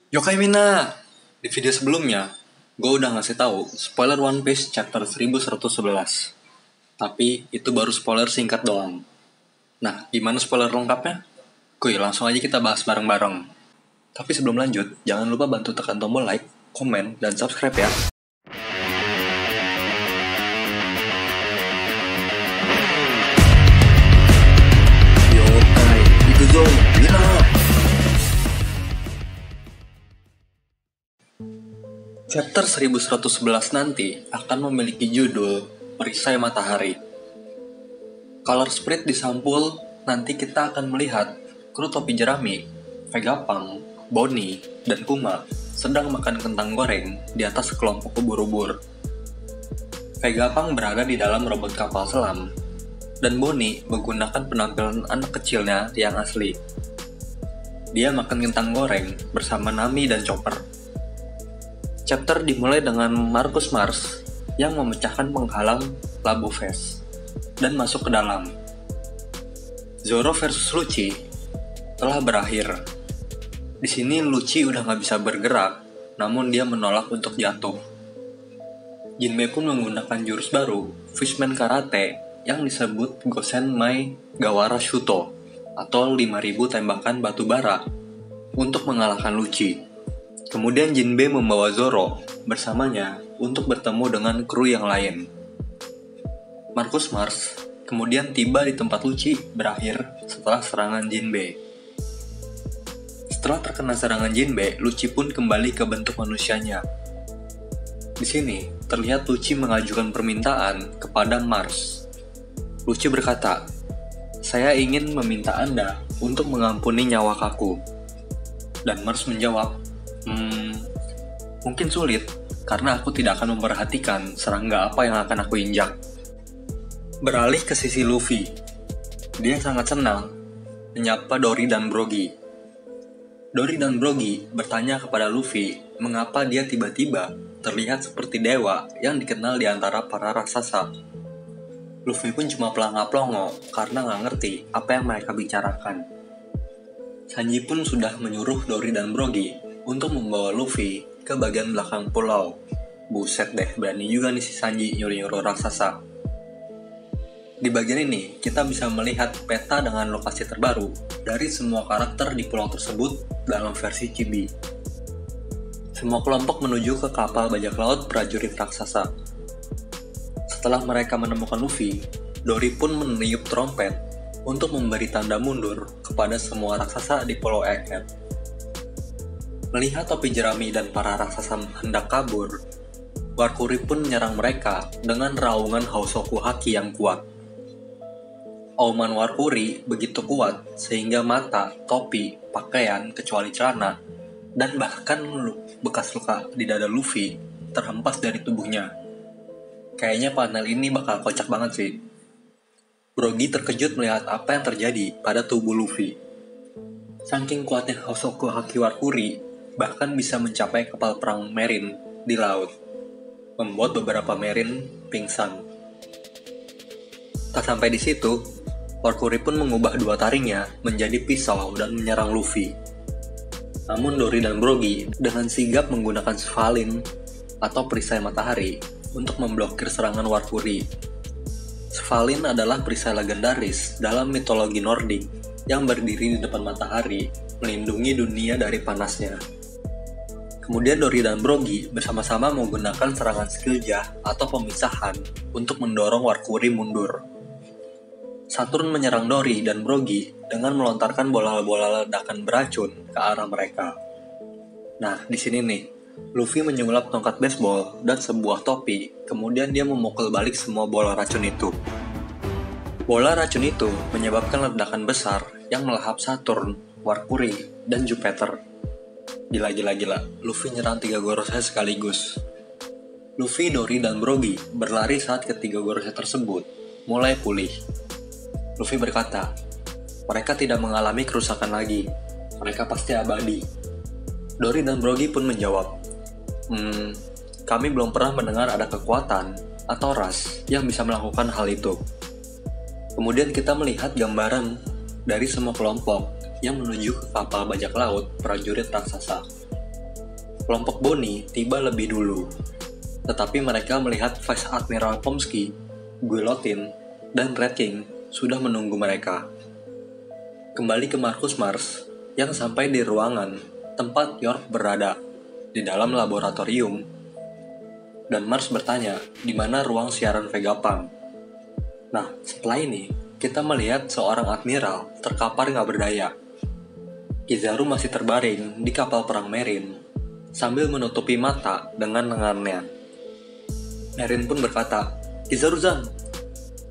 Yokai Mina! Di video sebelumnya, gue udah ngasih tahu spoiler One Piece chapter 1111. Tapi itu baru spoiler singkat doang. Nah, gimana spoiler lengkapnya? Kuy, langsung aja kita bahas bareng-bareng. Tapi sebelum lanjut, jangan lupa bantu tekan tombol like, komen, dan subscribe ya. Yokai, itu zone, Mina! Chapter 1111 nanti akan memiliki judul Perisai Matahari. Color Spirit di sampul, nanti kita akan melihat kru topi jerami, Vegapunk, Bonnie, dan Kuma sedang makan kentang goreng di atas sekelompok ubur-ubur. Vegapunk berada di dalam robot kapal selam, dan Bonnie menggunakan penampilan anak kecilnya yang asli. Dia makan kentang goreng bersama Nami dan Chopper. Chapter dimulai dengan Marcus Mars yang memecahkan penghalang Labu Fest dan masuk ke dalam. Zoro versus Lucci telah berakhir. Di sini Lucci udah nggak bisa bergerak, namun dia menolak untuk jatuh. Jinbe pun menggunakan jurus baru, Fishman Karate, yang disebut Gosen Mai Gawara Shuto atau 5000 tembakan batu bara untuk mengalahkan Lucci. Kemudian Jinbe membawa Zoro bersamanya untuk bertemu dengan kru yang lain. Marcus Mars kemudian tiba di tempat Lucci berakhir setelah serangan Jinbe. Setelah terkena serangan Jinbe, Lucci pun kembali ke bentuk manusianya. Di sini terlihat Lucci mengajukan permintaan kepada Mars. Lucci berkata, "Saya ingin meminta Anda untuk mengampuni nyawa Kaku." Dan Mars menjawab, mungkin sulit, karena aku tidak akan memperhatikan serangga apa yang akan aku injak. Beralih ke sisi Luffy. Dia sangat senang menyapa Dory dan Brogy. Dory dan Brogy bertanya kepada Luffy mengapa dia tiba-tiba terlihat seperti dewa yang dikenal di antara para raksasa. Luffy pun cuma pelangap-pelongo karena nggak ngerti apa yang mereka bicarakan. Sanji pun sudah menyuruh Dory dan Brogy untuk membawa Luffy ke bagian belakang pulau. Buset deh, berani juga nih si Sanji nyuruh-nyuruh raksasa. Di bagian ini, kita bisa melihat peta dengan lokasi terbaru dari semua karakter di pulau tersebut dalam versi Chibi. Semua kelompok menuju ke kapal bajak laut prajurit raksasa. Setelah mereka menemukan Luffy, Dory pun meniup trompet untuk memberi tanda mundur kepada semua raksasa di pulau Egghead. Melihat topi jerami dan para raksasa hendak kabur, Warkuri pun menyerang mereka dengan raungan Housoku Haki yang kuat. Auman Warkuri begitu kuat sehingga mata, topi, pakaian, kecuali celana, dan bahkan bekas luka di dada Luffy terhempas dari tubuhnya. Kayaknya panel ini bakal kocak banget sih. Brogy terkejut melihat apa yang terjadi pada tubuh Luffy. Saking kuatnya Housoku Haki Warkuri, bahkan bisa mencapai kapal perang Marine di laut, membuat beberapa Marine pingsan. Tak sampai di situ, Warkuri pun mengubah dua taringnya menjadi pisau dan menyerang Luffy. Namun Dory dan Brogy dengan sigap menggunakan Svalin atau perisai matahari untuk memblokir serangan Warkuri. Svalin adalah perisai legendaris dalam mitologi Nordik yang berdiri di depan matahari, melindungi dunia dari panasnya. Kemudian Dory dan Brogy bersama-sama menggunakan serangan Skillja atau pemisahan untuk mendorong Warkuri mundur. Saturn menyerang Dory dan Brogy dengan melontarkan bola-bola ledakan beracun ke arah mereka. Nah, di sini nih, Luffy menyulap tongkat baseball dan sebuah topi, kemudian dia memukul balik semua bola racun itu. Bola racun itu menyebabkan ledakan besar yang melahap Saturn, Warkuri, dan Jupiter. Gila, Luffy nyerang 3 Gorosei sekaligus. Luffy, Dory, dan Brogy berlari saat ketiga Gorosei tersebut mulai pulih. Luffy berkata, mereka tidak mengalami kerusakan lagi, mereka pasti abadi. Dory dan Brogy pun menjawab, kami belum pernah mendengar ada kekuatan atau ras yang bisa melakukan hal itu. Kemudian kita melihat gambaran dari semua kelompok yang menuju ke kapal bajak laut prajurit raksasa. Kelompok Boni tiba lebih dulu, tetapi mereka melihat Vice Admiral Pomsky, Guillotine, dan Red King sudah menunggu mereka. Kembali ke Marcus Mars yang sampai di ruangan tempat York berada, di dalam laboratorium. Dan Mars bertanya, di mana ruang siaran Vegapunk? Nah, setelah ini, kita melihat seorang admiral terkapar nggak berdaya. Kizaru masih terbaring di kapal perang Merin, sambil menutupi mata dengan lengannya. Merin pun berkata, "Kizaru-san,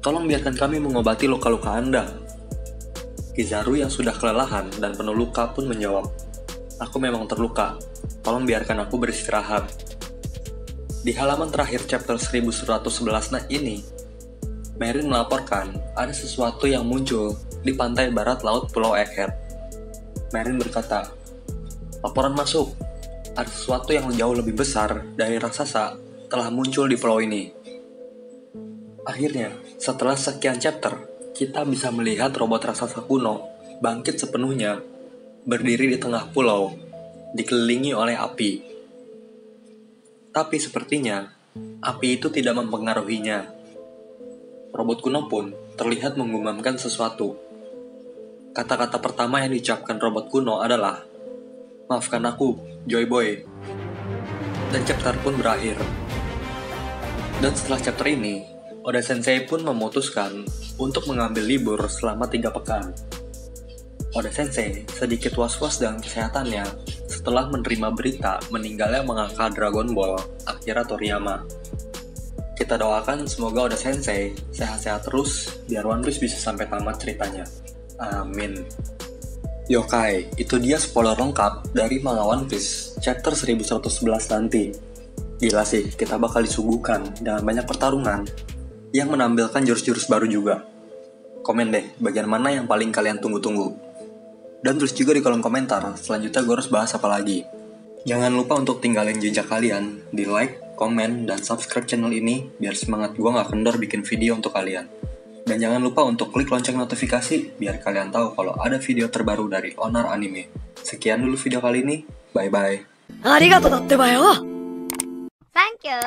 tolong biarkan kami mengobati luka-luka Anda." Kizaru yang sudah kelelahan dan penuh luka pun menjawab, "Aku memang terluka, tolong biarkan aku beristirahat." Di halaman terakhir chapter 1111 ini, Merin melaporkan ada sesuatu yang muncul di pantai barat laut Pulau Egghead. Merin berkata, "Laporan masuk, ada sesuatu yang jauh lebih besar dari raksasa telah muncul di pulau ini." Akhirnya, setelah sekian chapter, kita bisa melihat robot raksasa kuno bangkit sepenuhnya, berdiri di tengah pulau, dikelilingi oleh api. Tapi sepertinya, api itu tidak mempengaruhinya. Robot kuno pun terlihat menggumamkan sesuatu. Kata-kata pertama yang diucapkan robot kuno adalah, "Maafkan aku, Joy Boy." Dan chapter pun berakhir. Dan setelah chapter ini, Oda Sensei pun memutuskan untuk mengambil libur selama 3 pekan. Oda Sensei sedikit was-was dengan kesehatannya setelah menerima berita meninggalnya mangaka Dragon Ball, Akira Toriyama. Kita doakan semoga Oda Sensei sehat-sehat terus biar One Piece bisa sampai tamat ceritanya. Amin. Yokai, itu dia spoiler lengkap dari manga One Piece chapter 1111 nanti. Gila sih, kita bakal disuguhkan dengan banyak pertarungan yang menampilkan jurus-jurus baru juga. Komen deh, bagian mana yang paling kalian tunggu-tunggu. Dan tulis juga di kolom komentar, selanjutnya gue harus bahas apa lagi. Jangan lupa untuk tinggalin jejak kalian di like, komen, dan subscribe channel ini biar semangat gue gak kendor bikin video untuk kalian. Dan jangan lupa untuk klik lonceng notifikasi biar kalian tahu kalau ada video terbaru dari Onar Anime. Sekian dulu video kali ini, bye-bye. Arigatou datte ba yo. Thank you.